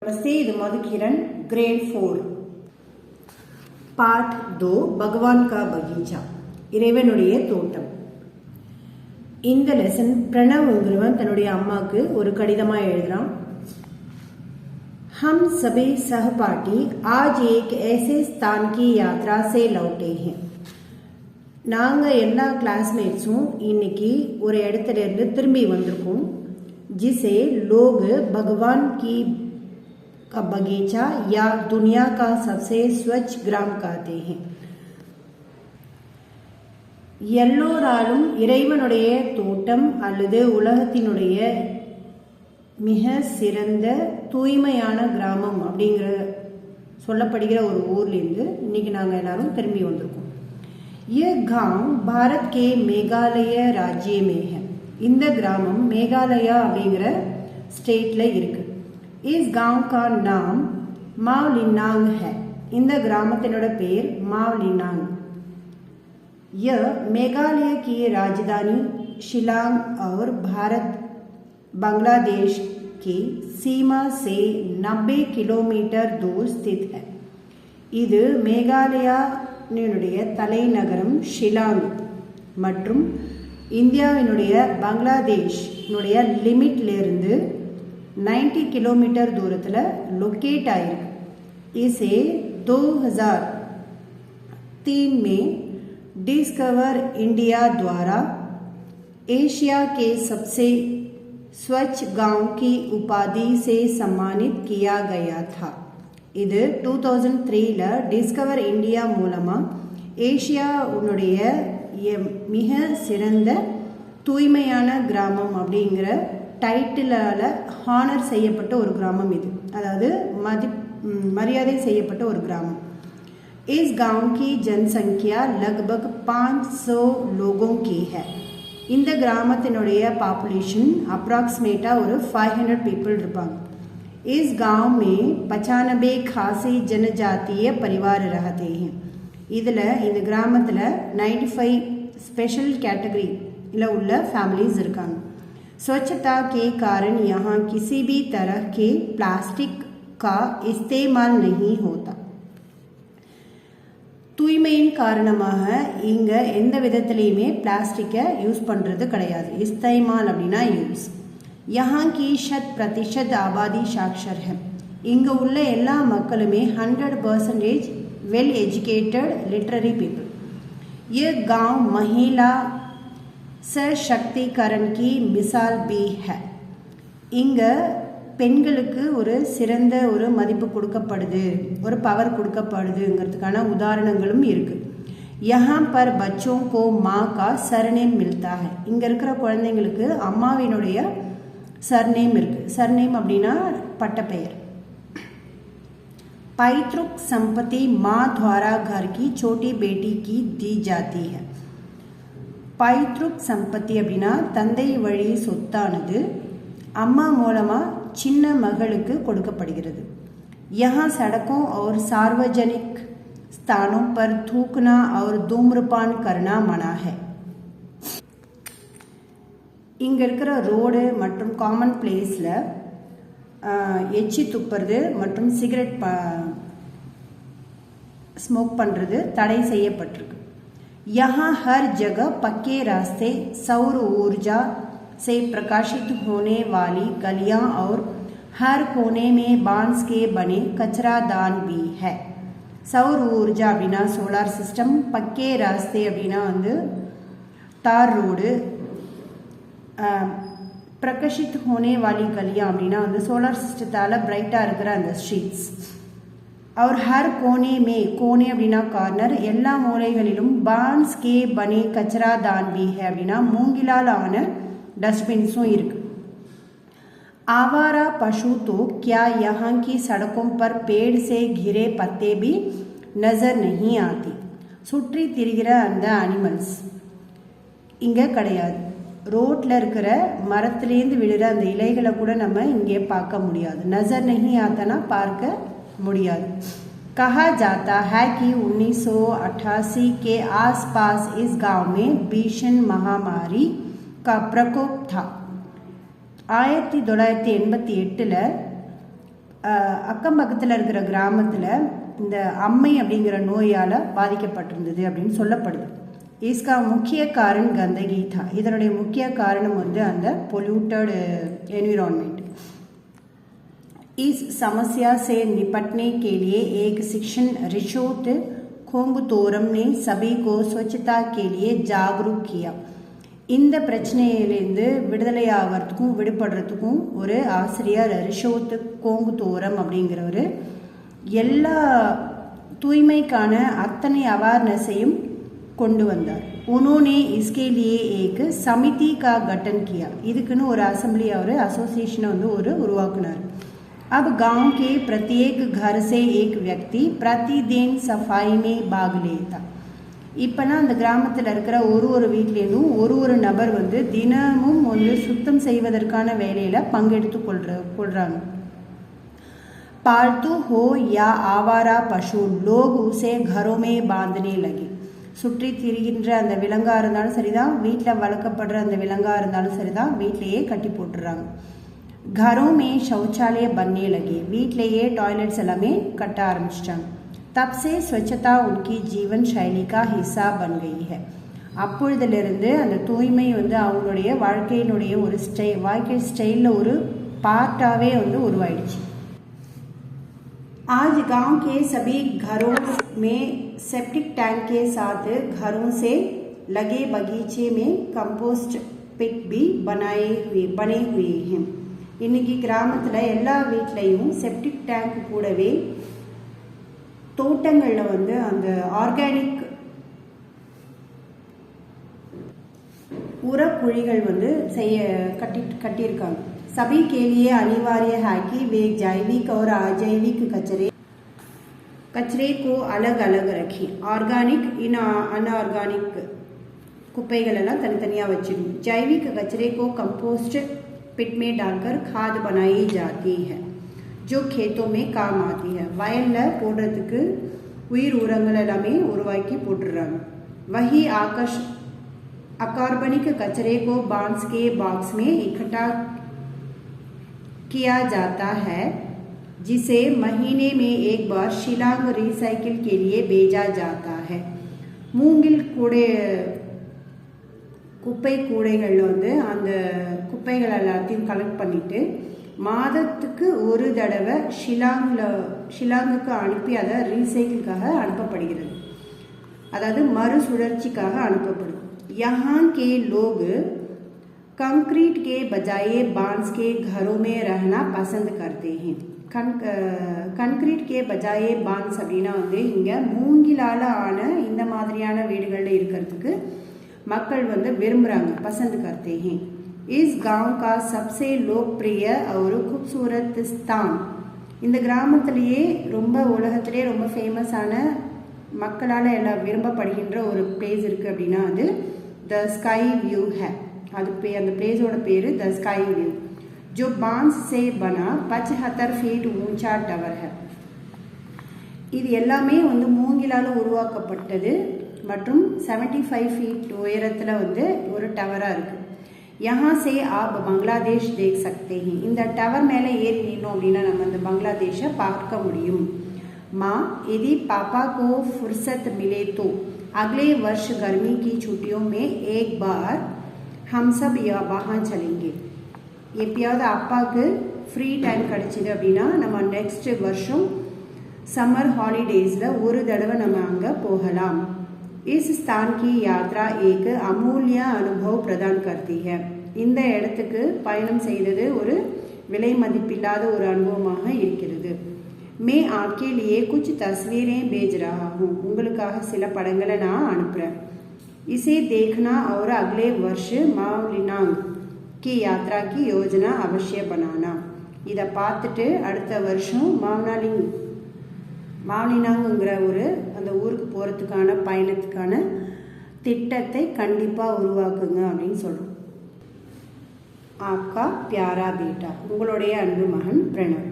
नमस्ते, இது Madhukiran grade 4 part 2 भगवान का बगीचा இறைவனுடைய தோட்டம். இந்த லெசன் பிரணவ்ங்கிறவன் தன்னுடைய அம்மாக்கு ஒரு கடிதமா எழுதுறான். हम सभी सहपाठी आज एक ऐसे स्थान की यात्रा से लौटे हैं. நாங்க எல்லா கிளாஸ்மேட்ஸும் இன்னைக்கு ஒரு இடத்துல இருந்து திரும்பி வந்திருக்கோம். जिसे लोग भगवान की का बगीचा या दुनिया का सबसे स्वच्छ ग्राम कहते हैं. எல்லோராலும் இறைவனுடைய தோட்டம் அல்லது உலகத்தினுடைய மிக சிறந்த தூய்மையான கிராமம் அப்படிங்கிற சொல்லப்படுகிற ஒரு ஊர்லேருந்து இன்னைக்கு நாங்கள் எல்லாரும் திரும்பி வந்திருக்கோம். ये गांव भारत के मेघालय राज्य में है. இந்த கிராமம் மேகாலயா அப்படிங்கிற ஸ்டேட்ல இருக்கு. इस गांव का नाम मावलिनांग है. இந்த கிராமத்தினோட பேர் मावलिनांग. यह मेघालय की राजधानी शिलांग और भारत बांग्लादेश की सीमा से 90 किलोमीटर दूर स्थित है. இது மேகாலயாவினுடைய தலைநகரம் ஷிலாங் மற்றும் இந்தியாவினுடைய பங்களாதேஷ் லிமிட்ல இருந்து 90 किलोमीटर दूरத்தில் लोकेट आயிருக்கு. इसे 2003 में डिस्कवर इंडिया द्वारा एशिया के सबसे स्वच्छ गांव की उपाधि से सम्मानित किया गया था. இது 2003ல டிஸ்கவர் இந்தியா மூலமா ஏசியாவுடைய மிக சிறந்த தூய்மையான கிராமம் அப்படிங்கிற டைட்டிலால ஹானர் செய்யப்பட்ட ஒரு கிராமம் இது. அதாவது மரியாதை செய்யப்பட்ட ஒரு கிராமம். इस गांव की जनसंख्या लगभग 500 लोगों की है. இந்த கிராமத்தினுடைய பாப்புலேஷன் அப்ராக்சிமேட்டா ஒரு 500 பீப்புள் இருப்பாங்க. इस गांव में 95 खासी जनजातीय परिवार रहते हैं. இதில் இந்த கிராமத்தில் 95 ஸ்பெஷல் கேட்டகரியில் உள்ள ஃபேமிலிஸ் இருக்காங்க. स्वच्छता के कारण यहाँ किसी भी तरह के प्लास्टिक का इस्तेमाल नहीं होता. தூய்மையின் காரணமாக இங்க எந்த விதத்திலையுமே பிளாஸ்டிக்கை யூஸ் பண்றது கிடையாது. இஸ்தேமால் அப்படின்னா யூஸ். यहाँ की 100% आबादी साक्षर है. இங்க உள்ள எல்லா மக்களுமே 100% वेल एजुकेटेड लिटरेरी पीपल. ये गांव महिला सशक्तिकरण की मिसाल भी है. இங்க பெண்களுக்கு ஒரு சிறந்த ஒரு மதிப்பு கொடுக்கப்படுது, ஒரு பவர் கொடுக்கப்படுதுங்கிறதுக்கான உதாரணங்களும் இருக்கு. यहाँ पर बच्चों को माँ का सरनेम मिलता है. இங்க இருக்கிற குழந்தைங்களுக்கு அம்மாவினுடைய सरनेम இருக்கு. सरनेम அப்படின்னா பட்டப்பெயர். पैतृक संपत्ति माँ द्वारा घर की छोटी बेटी की दी जाती है. பைத்ருக் சம்பத்தி அப்படின்னா தந்தை வழி சொத்தானது அம்மா மூலமா சின்ன மகளுக்கு கொடுக்கப்படுகிறது. यहाँ सड़कों और सार्वजनिक स्थानों पर थूकना और धूम्रपान करना मना है. இங்க இருக்கிற ரோடு மற்றும் காமன் பிளேஸ்ல எச்சி துப்புறது மற்றும் சிகரெட் ஸ்மோக் பண்றது தடை செய்யப்பட்டிருக்கு. यहाँ हर जगह पक्के रास्ते, सौर ऊर्जा से प्रकाशित होने वाली गलियां और हर कोने में बांस के बने कचरादान भी है. सौर ऊर्जा அப்படின்னா சோலார் சிஸ்டம், பக்கே ராஸ்தே அப்படின்னா வந்து தார் ரோடு, பிரகாஷித் ஹோனே வாலி கலியா அப்படின்னா வந்து சோலார் சிஸ்டத்தால் பிரைட்டாக இருக்கிற அந்த ஸ்ட்ரீட்ஸ். और हर कोने में, कोने அப்படின்னா கார்னர், எல்லா மூலைகளிலும் बांस के बने कचरा दान भी है அப்படின்னா மூங்கிலால் ஆன डस्टबिन्सुம் இருக்கு. आवारा पशु तो क्या यहाँ की सड़कों पर पेड़ से घिरे पत्ते भी नजर नहीं आती. சுற்றி திரிகிற அந்த அனிமல்ஸ் இங்க கிடையாது. ரோட்ல இருக்கிற மரத்திலேருந்து விழுற அந்த இலைகளை கூட நம்ம இங்கே பார்க்க முடியாது. நஜர் நஹி ஆத்தானா பார்க்க முடியாது. कहा जाता है कि 1988 के आसपास इस गांव में भीषण महामारी का प्रकोप था. 1988 அக்கம் பக்கத்தில் இருக்கிற கிராமத்தில் இந்த அம்மை அப்படிங்கிற நோயால் பாதிக்கப்பட்டிருந்தது அப்படின்னு சொல்லப்படுது. इसका मुख्य कारण गंदगी था. இதனுடைய முக்கிய காரணம் வந்து அந்த பொல்யூட்டட் एनवायरनमेंट. इस समस्या से निपटने के लिए एक शिक्षण रिशोत कोंगुतोरम ने सभी को स्वच्छता के लिए जागरूक किया. இந்த பிரச்சனையிலேருந்து விடுதலை ஆகிறதுக்கும் விடுபடுறதுக்கும் ஒரு ஆசிரியர் ரிஷோத் கோங்குதோரம் அப்படிங்கிறவர் எல்லா தூய்மைக்கான அத்தனை அவேர்னஸையும் கொண்டு வந்தார். उन्होंने इसके लिए एक समिति का गठन किया. இதுக்குன்னு ஒரு அசம்பிளி அவர் அசோசியேஷனை வந்து உருவாக்குனார். अब गांव के प्रत्येक घर से एक व्यक्ति प्रतिदिन सफाई में भाग लेता. இப்போனா அந்த கிராமத்தில் இருக்கிற ஒரு வீட்லேருந்தும் ஒரு நபர் வந்து தினமும் வந்து சுத்தம் செய்வதற்கான வேலையில் பங்கெடுத்து கொள்றாங்க. पालतू हो या आवारा पशु लोग उसे घरों में बांधने लगे. சுற்றி திரிகின்ற அந்த விலங்காக இருந்தாலும் சரிதான், வீட்டில் வளர்க்கப்படுற அந்த விலங்காக இருந்தாலும் சரிதான், வீட்டிலையே கட்டி போட்டுடுறாங்க. घरों में शौचालय बनने लगे. வீட்டிலேயே டாய்லெட்ஸ் எல்லாமே கட்ட ஆரம்பிச்சிட்டாங்க. तब से स्वच्छता उनकी जीवन शैली का हिस्सा बन गई है. அப்பொழுதிலிருந்து அந்த தூய்மை வந்து அவங்களுடைய வாழ்க்கையினுடைய ஒரு வாழ்க்கை ஸ்டைலில் ஒரு பார்ட்டாகவே வந்து உருவாயிடுச்சு. आज गांव के सभी घरों में सेप्टिक टैंक के साथ घरों से लगे बगीचे में कंपोस्ट पिट भी बने हुए हैं. இன்னைக்கு கிராமத்தில் எல்லா வீட்லேயும் செப்டிக் டேங்க் கூடவே தோட்டங்களில் வந்து அந்த ஆர்கானிக் உரக்குழிகள் வந்து கட்டியிருக்காங்க. सभी के लिए अनिवार्य है कि वे जैविक और अजैविक कचरे को अलग अलग रखें. ऑर्गेनिक इन अनऑर्गेनिक कुप्पைகளெல்லாம் தனித்தனியாக வச்சிடணும். जैविक कचरे को कंपोस्ट पिट में डालकर खाद बनाई जाती है जो खेतों में काम आती है. வயலில் போடுறதுக்கு உயிர் உரங்கள் எல்லாமே உருவாக்கி போட்டுடுறாங்க. वही अकार्बनिक कचरे को बांस के बॉक्स में इकट्ठा किया जाता है जिसे महीने में एक बार शिलांग रिसाइकिल के लिए भेजा जाता है. மூங்கில் குப்பை கூடைகளில் வந்து அந்த குப்பைகள் எல்லாத்தையும் கலெக்ட் பண்ணிட்டு மாதத்துக்கு ஒரு தடவை ஷிலாங்குக்கு அனுப்பி அதை ரீசைக்கிளுக்காக அனுப்பப்படுகிறது, அதாவது மறுசுழற்சிக்காக அனுப்பப்படுது. यहाँ के लोग कंक्रीट के बजाय बांस के घरों में रहना पसंद करते हैं. कंक्रीट के बजाय बांस அப்படின்னா வந்து இங்கே மூங்கிலால் ஆன இந்த மாதிரியான வீடுகளில் இருக்கிறதுக்கு மக்கள் வந்து விரும்புகிறாங்க, पसंद करते हैं. इस गांव का सबसे लोकप्रिय और खूबसूरत स्थान, இந்த கிராமத்திலேயே ரொம்ப உலகத்திலே ரொம்ப ஃபேமஸான மக்களால் எல்லாம் விரும்பப்படுகின்ற ஒரு பிளேஸ் இருக்குது அப்படின்னா அது द स्काई व्यू है. அது அந்த பிளேஸோட பேர் द स्काई व्यू जो बांस से बना 75 फीट ऊंचा टवर है. இது எல்லாமே வந்து மூங்கிலால் உருவாக்கப்பட்டது மற்றும் 75 ஃபீட் உயரத்தில் வந்து ஒரு டவராக இருக்குது. यहाँ से आप बांग्लादेश देख सकते हैं. இந்த டவர் மேலே ஏறி நின்னோம் அப்படின்னா நம்ம அந்த பங்களாதேஷை பார்க்க முடியும். माँ यदि पापा को फुर्सत मिले तो अगले वर्ष गर्मी की छुट्टियों में एक बार हम सब वहाँ चलेंगे. எப்பயாவது அப்பாவுக்கு ஃப்ரீ டைம் கிடச்சிது அப்படின்னா நம்ம நெக்ஸ்ட் வருஷம் சம்மர் ஹாலிடேஸில் ஒரு தடவை நம்ம அங்கே போகலாம். इस स्थान की यात्रा एक अमूल्य अनुभव प्रदान करती है. இந்த இடத்துக்கு பயணம் செய்தது ஒரு விலை மதிப்பில்லாத ஒரு அனுபவமாக இருக்கிறது. मैं आपके लिए कुछ तस्वीरें भेज रहा हूँ. உங்களுக்காக சில படங்களை நான் அனுப்புகிறேன். इसे देखना और अगले वर्ष मावलिनांग की यात्रा की योजना अवश्य बनाना. இதை பார்த்துட்டு அடுத்த வருஷம் மாவலினாங்குங்கிற ஒரு அந்த ஊருக்கு போகிறதுக்கான பயணத்துக்கான திட்டத்தை கண்டிப்பாக உருவாக்குங்க அப்படின்னு சொல்கிறோம். ஆப்கா பியாரா பேட்டா, உங்களுடைய அன்பு மகன் பிரணவ்.